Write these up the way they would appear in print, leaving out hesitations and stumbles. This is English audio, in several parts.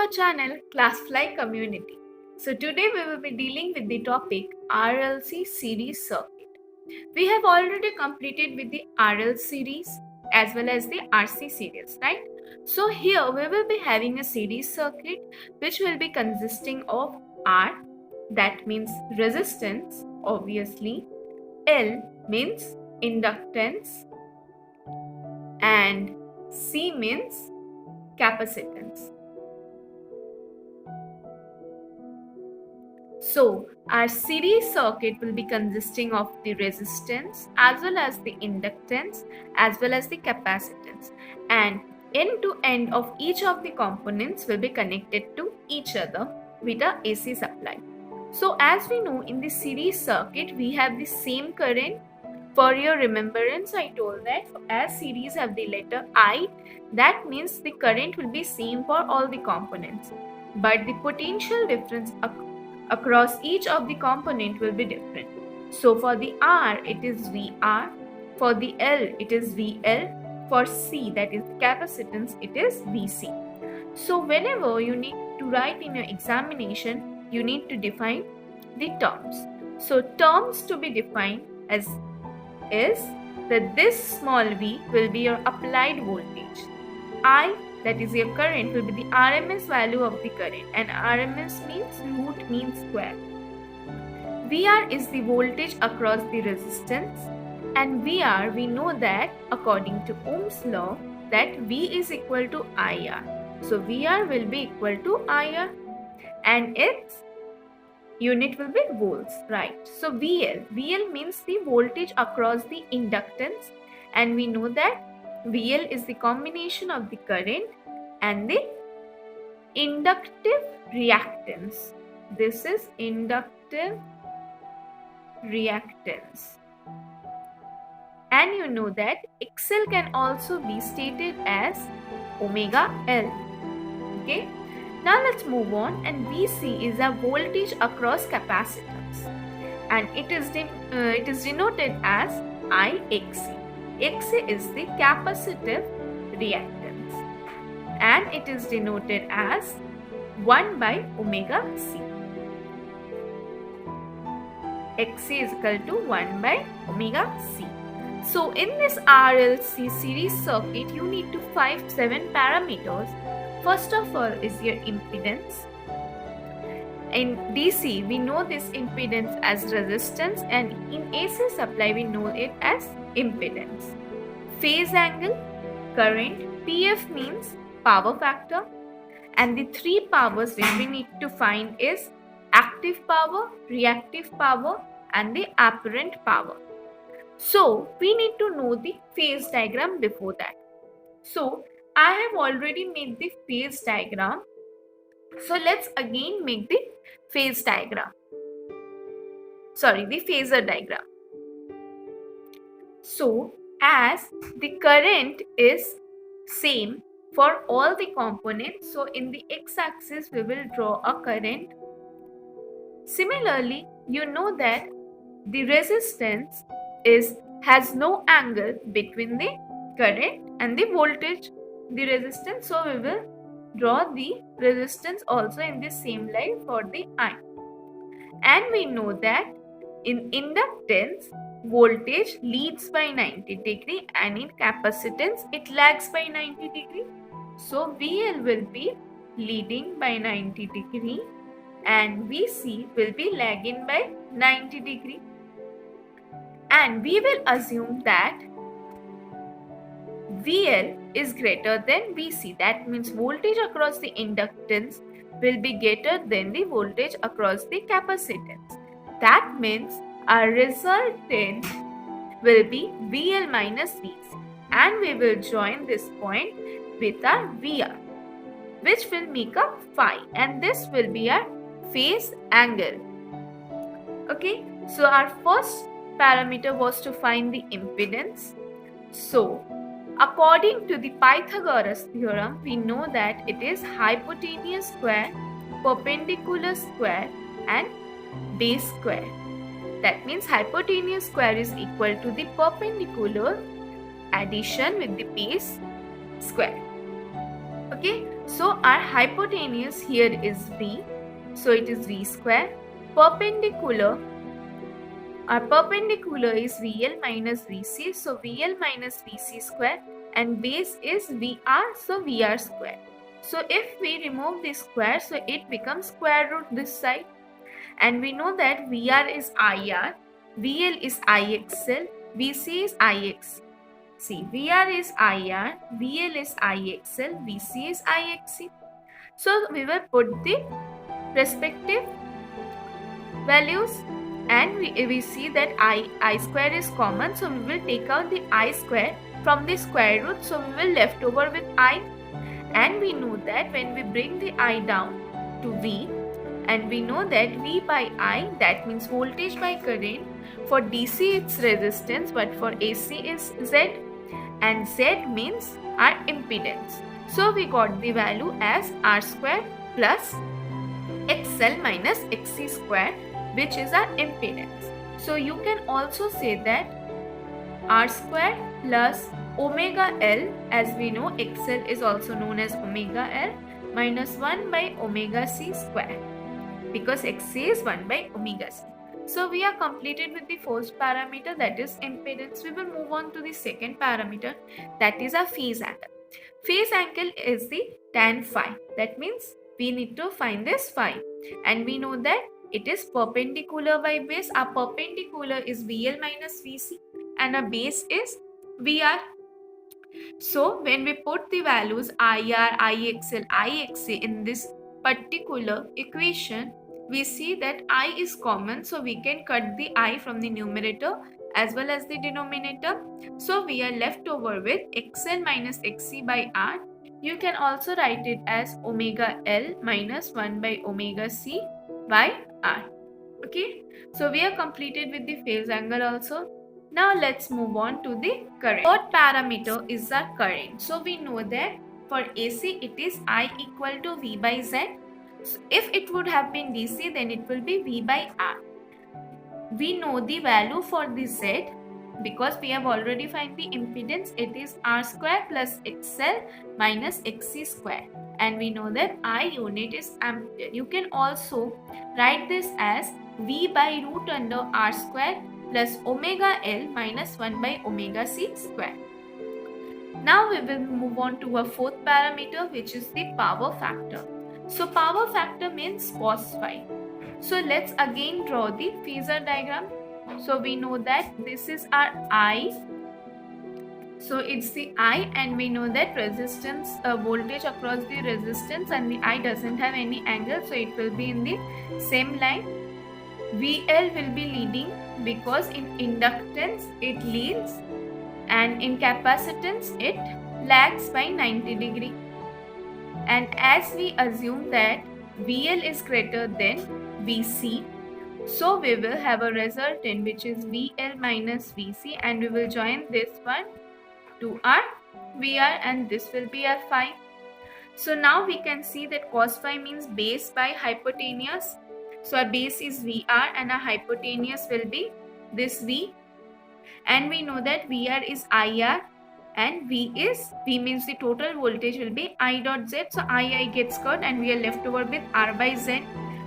our channel ClassFly community. So today we will be dealing with the topic RLC series circuit. We have already completed with the RL series as well as the RC series, right? So here we will be having a series circuit which will be consisting of R, that means resistance obviously, L means inductance, and C means capacitance. So our series circuit will be consisting of the resistance as well as the inductance as well as the capacitance, and end to end of each of the components will be connected to each other with a AC supply. So as we know, in the series circuit we have the same current. For your remembrance, I told that as series have the letter I, that means the current will be same for all the components, but the potential difference across each of the component will be different. So for the R it is VR, for the L it is VL, for C, that is capacitance, it is VC. So whenever you need to write in your examination, you need to define the terms. So terms to be defined as is that this small v will be your applied voltage. I, that is your current, will be the RMS value of the current, and RMS means root mean square. VR is the voltage across the resistance, and VR, we know that according to Ohm's law that V is equal to IR. So VR will be equal to IR and its unit will be volts, right? So VL means the voltage across the inductance, and we know that VL is the combination of the current and the inductive reactance. This is inductive reactance. And you know that XL can also be stated as omega L. Okay. Now let's move on, and VC is a voltage across capacitance, and it is denoted as IXC. XC is the capacitive reactance, and it is denoted as 1 by omega C. XC is equal to 1 by omega C. So in this RLC series circuit, you need to find 7 parameters. First of all is your impedance. In DC, we know this impedance as resistance, and in AC supply, we know it as impedance. Phase angle, current, PF means power factor, and the 3 powers which we need to find is active power, reactive power, and the apparent power. So we need to know the phase diagram before that. So I have already made the phase diagram. So let's again make the phase diagram. The phasor diagram. So as the current is same for all the components, so in the x-axis we will draw a current. Similarly, you know that the resistance has no angle between the current and the voltage, the resistance, so we will draw the resistance also in the same line for the I. And we know that in inductance, voltage leads by 90 degree, and in capacitance it lags by 90 degree. So VL will be leading by 90 degree and VC will be lagging by 90 degree. And we will assume that VL is greater than VC. That means voltage across the inductance will be greater than the voltage across the capacitance. That means our resultant will be VL minus VC, and we will join this point with our VR, which will make a phi, and this will be our phase angle. Okay, so our first parameter was to find the impedance. So according to the Pythagoras theorem, we know that it is hypotenuse square, perpendicular square, and base square. That means hypotenuse square is equal to the perpendicular addition with the base square. Okay, so our hypotenuse here is V, so it is V square. Perpendicular, our perpendicular is VL minus VC, so VL minus VC square, and base is VR, so VR square. So if we remove this square, so it becomes square root this side, and we know that VR is IR, VL is IXL, VC is IX. See, VR is IR, VL is IXL, VC is IXC. So we will put the respective values, and we see that I square is common, so we will take out the I square from the square root, so we will left over with I, and we know that when we bring the I down to V, and we know that V by I, that means voltage by current. For DC it's resistance, but for AC is Z, and Z means our impedance. So we got the value as R square plus XL minus XC square, which is our impedance. So you can also say that R square plus omega L, as we know XL is also known as omega L, minus 1 by omega C square, because XC is 1 by omega C. So we are completed with the first parameter, that is impedance. We will move on to the second parameter, that is our phase angle. Phase angle is the tan phi. That means we need to find this phi, and we know that it is perpendicular by base. Our perpendicular is VL minus VC, and our base is VR. So when we put the values IR, IXL, IXC in this particular equation, we see that I is common, so we can cut the I from the numerator as well as the denominator. So we are left over with XL minus XC by R. You can also write it as omega L minus 1 by omega C by R. Okay, so we are completed with the phase angle also. Now let's move on to the current. Third parameter is the current. So we know that for AC it is I equal to V by Z. So if it would have been DC, then it will be V by R. We know the value for the Z because we have already find the impedance. It is R square plus XL minus XC square, and we know that I unit is ampere. You can also write this as V by root under R square plus omega L minus 1 by omega C square. Now we will move on to a fourth parameter, which is the power factor. So power factor means cos phi. So let's again draw the phasor diagram. So we know that this is our I. So it's the I, and we know that resistance, voltage across the resistance, and the I doesn't have any angle, so it will be in the same line. VL will be leading because in inductance it leads, and in capacitance it lags by 90 degree. And as we assume that VL is greater than VC, so we will have a resultant which is VL minus VC, and we will join this one to our VR, and this will be our phi. So now we can see that cos phi means base by hypotenuse. So our base is VR and our hypotenuse will be this V, and we know that VR is IR and V means the total voltage will be I dot Z. So I gets cut and we are left over with R by Z,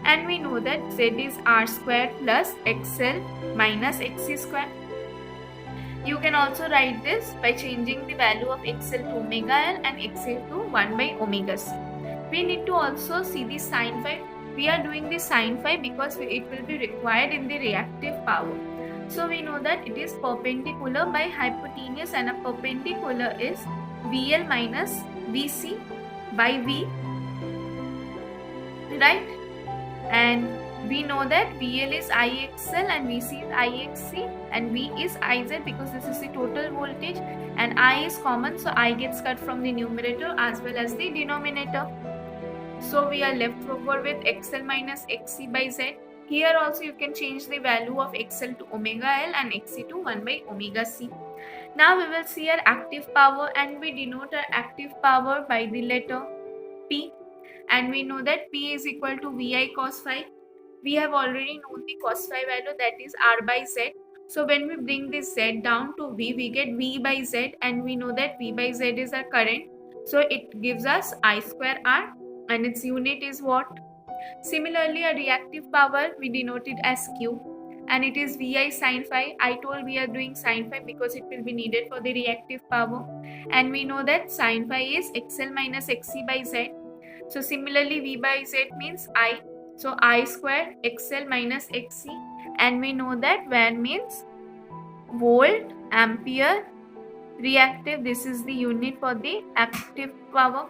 and we know that Z is R square plus XL minus XC square. You can also write this by changing the value of XL to omega L and XL to 1 by omega C. We need to also see the sin phi. We are doing the sin phi because it will be required in the reactive power. So we know that it is perpendicular by hypotenuse, and a perpendicular is VL minus VC by V, right? And we know that VL is IXL and VC is IXC, and V is IZ because this is the total voltage, and I is common, so I gets cut from the numerator as well as the denominator. So we are left over with XL minus XC by Z. Here also you can change the value of XL to omega L and XC to 1 by omega C. Now we will see our active power, and we denote our active power by the letter P, and we know that P is equal to VI cos phi. We have already known the cos phi value, that is R by Z. So when we bring this Z down to V, we get V by Z, and we know that V by Z is our current. So it gives us I square R, and its unit is what? Similarly, a reactive power we denoted as Q, and it is Vi sin phi. I told we are doing sin phi because it will be needed for the reactive power, and we know that sin phi is XL minus XC by Z. So similarly, V by Z means I. So I square XL minus XC, and we know that var means volt, ampere, reactive. This is the unit for the active power,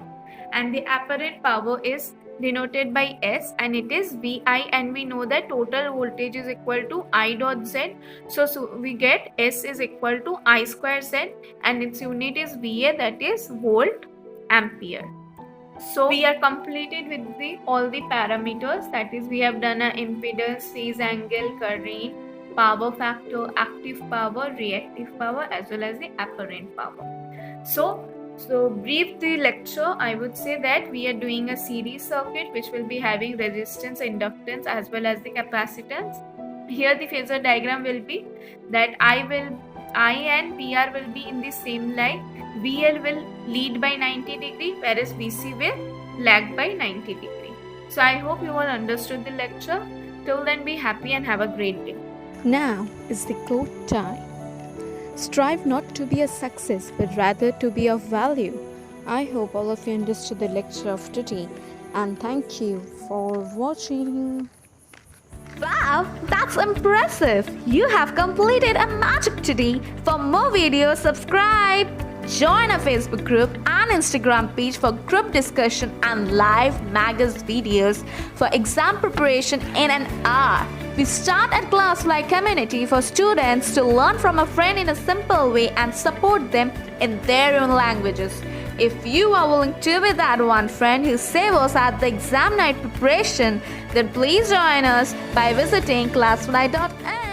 and the apparent power is denoted by S, and it is Vi, and we know that total voltage is equal to I dot Z. So we get S is equal to I square Z, and its unit is Va, that is volt ampere. So we are completed with all the parameters, that is we have done a impedance, phase angle, current, power factor, active power, reactive power, as well as the apparent power. So brief the lecture, I would say that we are doing a series circuit which will be having resistance, inductance, as well as the capacitance. Here the phasor diagram will be that I and PR will be in the same line. VL will lead by 90 degree, whereas VC will lag by 90 degree. So I hope you all understood the lecture. Till then, be happy and have a great day. Now is the quote time. Strive not to be a success, but rather to be of value. I hope all of you understood the lecture of today, and thank you for watching. Wow, that's impressive! You have completed a magic today. For more videos, subscribe. Join our Facebook group and Instagram page for group discussion and live magazine videos for exam preparation in an hour. We start at ClassFly community for students to learn from a friend in a simple way and support them in their own languages. If you are willing to be that one friend who saves us at the exam night preparation, then please join us by visiting classfly.in.